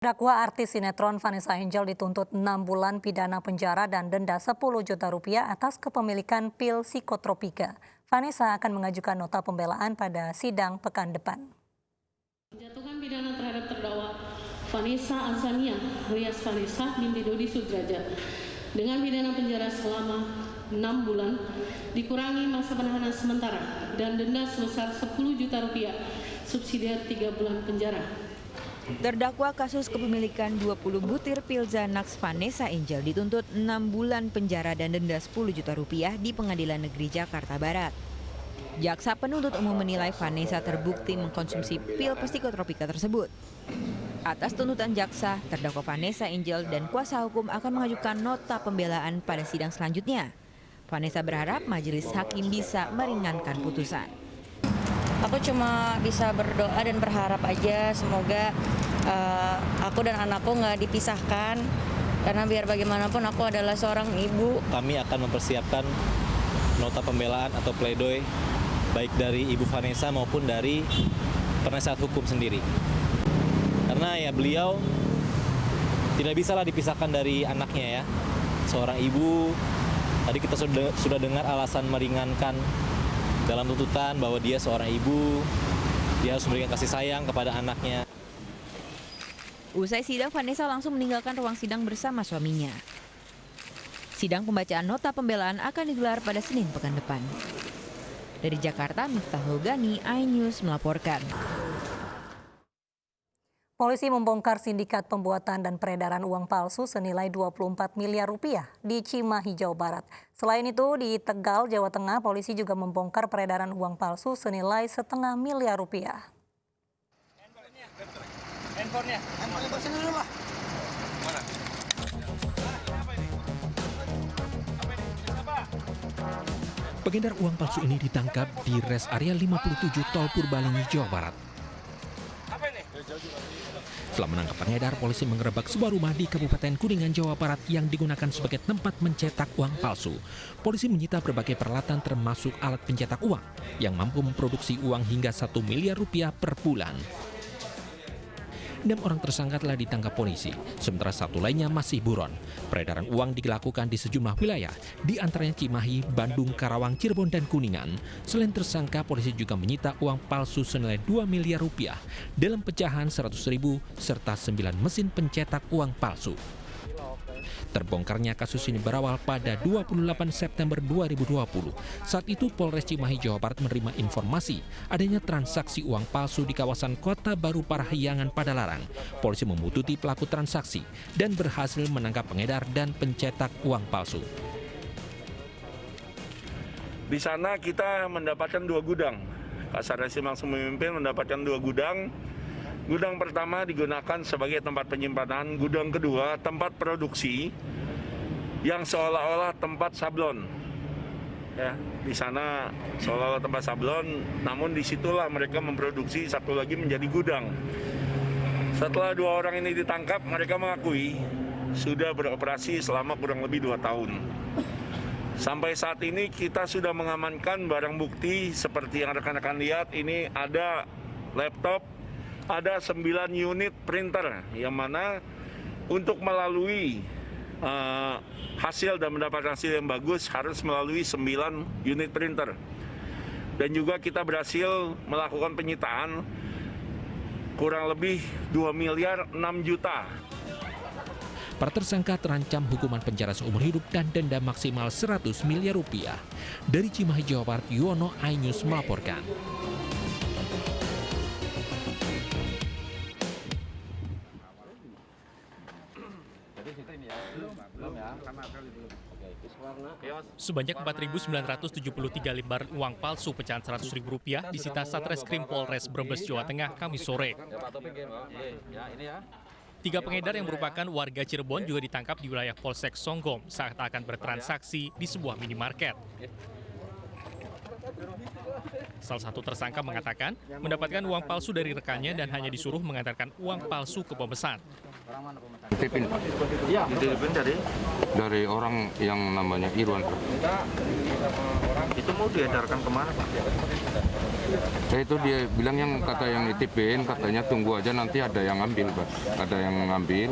Terdakwa artis sinetron Vanessa Angel dituntut 6 bulan pidana penjara dan denda 10 juta rupiah atas kepemilikan pil psikotropika. Vanessa akan mengajukan nota pembelaan pada sidang pekan depan. Menjatuhkan pidana terhadap terdakwa Vanessa Azania alias Vanessa binti Dodi Sudrajat dengan pidana penjara selama 6 bulan dikurangi masa penahanan sementara dan denda sebesar 10 juta rupiah subsidiar 3 bulan penjara. Terdakwa kasus kepemilikan 20 butir pil Xanax Vanessa Angel dituntut 6 bulan penjara dan denda 10 juta rupiah di Pengadilan Negeri Jakarta Barat. Jaksa penuntut umum menilai Vanessa terbukti mengkonsumsi pil psikotropika tersebut. Atas tuntutan jaksa, terdakwa Vanessa Angel dan kuasa hukum akan mengajukan nota pembelaan pada sidang selanjutnya. Vanessa berharap majelis hakim bisa meringankan putusan. Aku cuma bisa berdoa dan berharap aja semoga aku dan anakku nggak dipisahkan, karena biar bagaimanapun aku adalah seorang ibu. Kami akan mempersiapkan nota pembelaan atau pledoi baik dari Ibu Vanessa maupun dari penasihat hukum sendiri. Karena ya beliau tidak bisalah dipisahkan dari anaknya ya. Seorang ibu, tadi kita sudah dengar alasan meringankan dalam tuntutan bahwa dia seorang ibu, dia harus memberikan kasih sayang kepada anaknya. Usai sidang, Vanessa langsung meninggalkan ruang sidang bersama suaminya. Sidang pembacaan nota pembelaan akan digelar pada Senin pekan depan. Dari Jakarta, Miftahul Gani, iNews melaporkan. Polisi membongkar sindikat pembuatan dan peredaran uang palsu senilai 24 miliar rupiah di Cimahi, Jawa Barat. Selain itu, di Tegal, Jawa Tengah, polisi juga membongkar peredaran uang palsu senilai setengah miliar rupiah. Handphonenya bersini dulu, Pak. Mana? Pengedar uang palsu ini ditangkap di res area 57 Tol Purbalenyi, Jawa Barat. Setelah menangkap pengedar, polisi mengerebek sebuah rumah di Kabupaten Kuningan, Jawa Barat yang digunakan sebagai tempat mencetak uang palsu. Polisi menyita berbagai peralatan termasuk alat pencetak uang yang mampu memproduksi uang hingga 1 miliar rupiah per bulan. 6 orang tersangka telah ditangkap polisi, sementara 1 lainnya masih buron. Peredaran uang dilakukan di sejumlah wilayah, di antaranya Cimahi, Bandung, Karawang, Cirebon, dan Kuningan. Selain tersangka, polisi juga menyita uang palsu senilai 2 miliar rupiah dalam pecahan 100.000 serta 9 mesin pencetak uang palsu. Terbongkarnya kasus ini berawal pada 28 September 2020. Saat itu Polres Cimahi, Jawa Barat menerima informasi adanya transaksi uang palsu di kawasan Kota Baru Parahyangan, Padalarang. Polisi membututi pelaku transaksi dan berhasil menangkap pengedar dan pencetak uang palsu. Di sana kita mendapatkan 2 gudang. Kasar Reskrim langsung memimpin mendapatkan 2 gudang. Gudang pertama digunakan sebagai tempat penyimpanan, gudang kedua tempat produksi yang seolah-olah tempat sablon. Ya, di sana seolah-olah tempat sablon, namun disitulah mereka memproduksi satu lagi menjadi gudang. Setelah 2 orang ini ditangkap, mereka mengakui sudah beroperasi selama kurang lebih 2 tahun. Sampai saat ini kita sudah mengamankan barang bukti seperti yang rekan-rekan lihat, ini ada laptop, ada 9 unit printer yang mana untuk melalui hasil dan mendapatkan hasil yang bagus harus melalui 9 unit printer. Dan juga kita berhasil melakukan penyitaan kurang lebih 2 miliar 6 juta. Para tersangka terancam hukuman penjara seumur hidup dan denda maksimal 100 miliar rupiah. Dari Cimahi, Jawa Barat, Yuwono, iNews melaporkan. Sebanyak 4.973 lembar uang palsu pecahan Rp100.000 disita Satreskrim Polres Brebes, Jawa Tengah, Kamis sore. 3 pengedar yang merupakan warga Cirebon juga ditangkap di wilayah Polsek Songgom saat akan bertransaksi di sebuah minimarket. Salah satu tersangka mengatakan mendapatkan uang palsu dari rekannya dan hanya disuruh mengantarkan uang palsu ke pemesan. Dititipin dari orang yang namanya Irwan. Itu mau diedarkan kemana, Pak? Itu dia bilang yang nitipin, katanya tunggu aja nanti ada yang ngambil, Pak. Ada yang ngambil,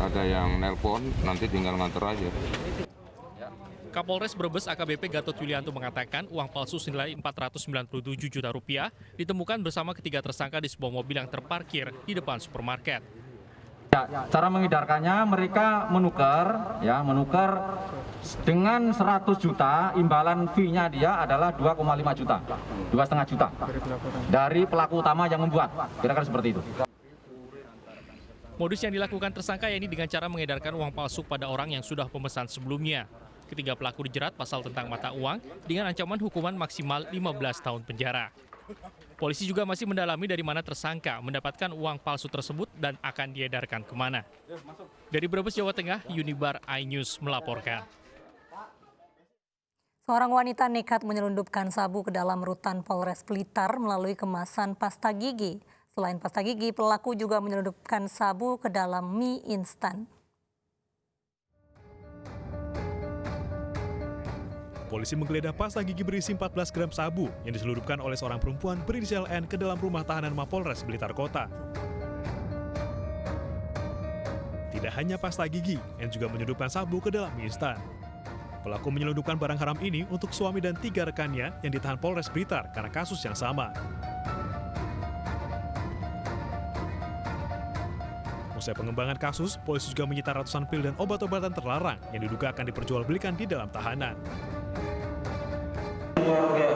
ada yang nelpon, nanti tinggal nganter aja. Kapolres Brebes AKBP Gatot Yulianto mengatakan uang palsu senilai Rp497 juta ditemukan bersama ketiga tersangka di sebuah mobil yang terparkir di depan supermarket. Ya, cara mengedarkannya mereka menukar dengan 100 juta, imbalan fee-nya dia adalah 2,5 juta, 2,5 juta dari pelaku utama yang membuat, kira-kira seperti itu. Modus yang dilakukan tersangka yakni dengan cara mengedarkan uang palsu pada orang yang sudah pemesan sebelumnya. Ketiga pelaku dijerat pasal tentang mata uang dengan ancaman hukuman maksimal 15 tahun penjara. Polisi juga masih mendalami dari mana tersangka mendapatkan uang palsu tersebut dan akan diedarkan kemana. Dari Brebes, Jawa Tengah, Unibar iNews melaporkan. Seorang wanita nekat menyelundupkan sabu ke dalam rutan Polres Blitar melalui kemasan pasta gigi. Selain pasta gigi, pelaku juga menyelundupkan sabu ke dalam mie instan. Polisi menggeledah pasta gigi berisi 14 gram sabu yang diselundupkan oleh seorang perempuan berinisial N ke dalam rumah tahanan Mapolres Blitar Kota. Tidak hanya pasta gigi, N juga menyelundupkan sabu ke dalam mie instan. Pelaku menyelundupkan barang haram ini untuk suami dan 3 rekannya yang ditahan Polres Blitar karena kasus yang sama. Usai pengembangan kasus, polisi juga menyita ratusan pil dan obat-obatan terlarang yang diduga akan diperjualbelikan di dalam tahanan. Keluarga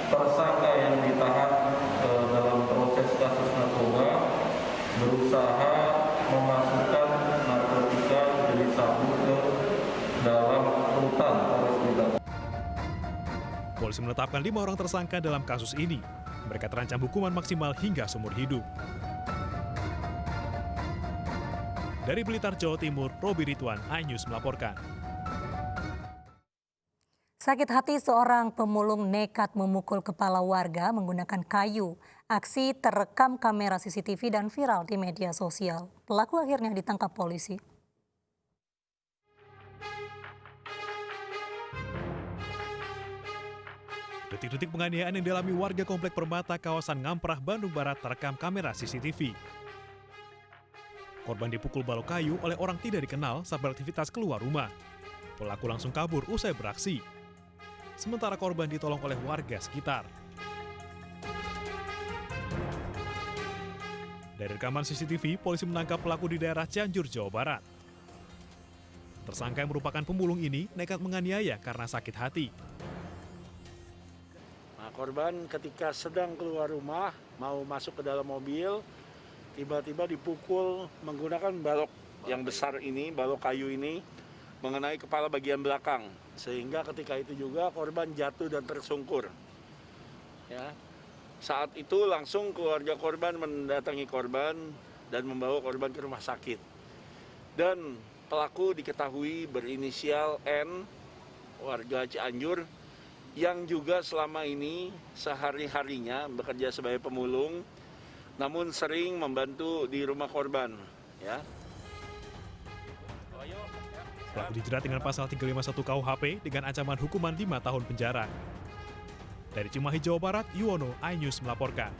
tersangka yang ditahan dalam proses kasus narkoba berusaha memasukkan narkotika jenis sabu ke dalam rutan Polres Blitar. Polisi menetapkan 5 orang tersangka dalam kasus ini. Mereka terancam hukuman maksimal hingga seumur hidup. Dari Blitar, Jawa Timur, Robi Ridwan, iNews melaporkan. Sakit hati seorang pemulung nekat memukul kepala warga menggunakan kayu. Aksi terekam kamera CCTV dan viral di media sosial. Pelaku akhirnya ditangkap polisi. Detik-detik penganiayaan yang dialami warga Komplek Permata kawasan Ngamprah, Bandung Barat terekam kamera CCTV. Korban dipukul balok kayu oleh orang tidak dikenal saat beraktivitas keluar rumah. Pelaku langsung kabur usai beraksi. Sementara korban ditolong oleh warga sekitar. Dari rekaman CCTV, polisi menangkap pelaku di daerah Cianjur, Jawa Barat. Tersangka yang merupakan pemulung ini nekat menganiaya karena sakit hati. Nah, korban ketika sedang keluar rumah, mau masuk ke dalam mobil, tiba-tiba dipukul menggunakan balok yang besar ini, balok kayu ini, mengenai kepala bagian belakang. Sehingga ketika itu juga korban jatuh dan tersungkur. Ya. Saat itu langsung keluarga korban mendatangi korban dan membawa korban ke rumah sakit. Dan pelaku diketahui berinisial N, warga Cianjur, yang juga selama ini sehari-harinya bekerja sebagai pemulung, namun sering membantu di rumah korban. Ya. Pelaku dijerat dengan pasal 351 KUHP dengan ancaman hukuman 5 tahun penjara. Dari Cimahi, Jawa Barat, Yuwono, iNews melaporkan.